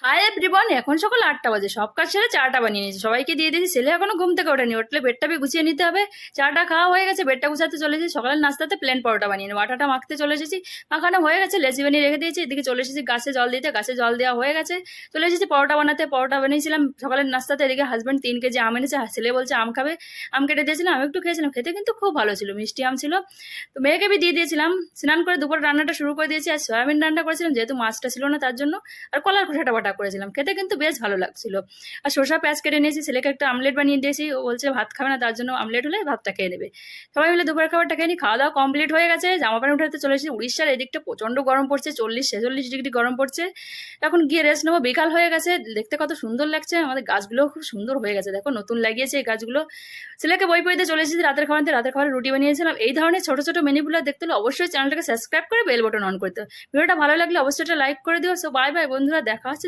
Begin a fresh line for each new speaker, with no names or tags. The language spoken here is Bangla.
হাই এভরিওয়ান, এখন সকাল 8টা বাজে। সব কাজ সেরে চাটা বানিয়ে নিয়েছি, সবাইকে দিয়ে দিয়েছি। ছেলে এখনো ঘুম থেকে ওঠেনি, উঠলে বেডটা গুছিয়ে নিতে হবে। চাটা খাওয়া হয়ে গেছে, বেডটা গুছাতে চলে এসেছি। সকালের নাস্তাতে প্লেন পরোটা বানিয়ে নেবো, আটাটা মাখতে চলে এসেছি। মাখানো হয়ে গেছে, লেচি বানিয়ে রেখে দিয়েছি। এদিকে চলে এসেছি গাছে জল দিতে, গাছে জল দেওয়া হয়ে গেছে। চলে এসেছি পরোটা বানাতে, পরোটা বানিয়েছিলাম সকালের নাস্তাতে। এদিকে হাজব্যান্ড 3 কেজি আম এনেছে, ছেলে বলছে আম খাবে। আম কেটে দিয়েছিলাম, আমি একটু খেয়েছিলাম, খেতে কিন্তু খুব ভালো ছিল, মিষ্টি আম ছিল। তো মেয়েকে আমি দিয়ে দিয়েছিলাম। স্নান করে দুপুর রান্নাটা শুরু করে দিয়েছি। আর সয়াবিন রান্না করেছিলাম, যেহেতু মাছটা ছিল না তার জন্য। আর কলার খোসাটা বাটা করেছিলাম, খেতে কিন্তু বেশ ভালো লাগছিল। আর শসা পেঁয়াজ কেটে নিয়েছি, ছেলেকে একটা আমলেট বানিয়ে দিয়েছি। ও বলছে ভাত খাবে না, তার জন্য আমলেট হলে ভাতটা খেয়ে নেবে। সবাই মিলে দুপুরের খাবারটা খেয়ে নি। খাওয়া দাওয়া কমপ্লিট হয়ে গেছে, জামা প্যান্ট উঠাতে চলে এসেছি। উড়িষ্যার এদিকটা প্রচন্ড গরম পড়ছে, 40-46 ডিগ্রি গরম পড়ছে। এখন গিয়ে রেস্ট নেবো, বিকাল হয়ে গেছে। দেখতে কত সুন্দর লাগছে, আমাদের গাছগুলো খুব সুন্দর হয়ে গেছে, দেখো নতুন লাগিয়েছে এই গাছগুলো। ছেলেকে বই পড়িতে চলে এসেছি। রাতের খাবারে রুটি বানিয়েছিলাম। এই ধরনের ছোট ছোট মেনুগুলো দেখতে হলে অবশ্যই চ্যানেলটাকে সাবস্ক্রাইব করে বেল বটন অন করতে হবে। ভিডিওটা ভালো লাগলে অবশ্যই একটা লাইক করে দিও। সো বাই বাই বন্ধুরা, দেখা হচ্ছে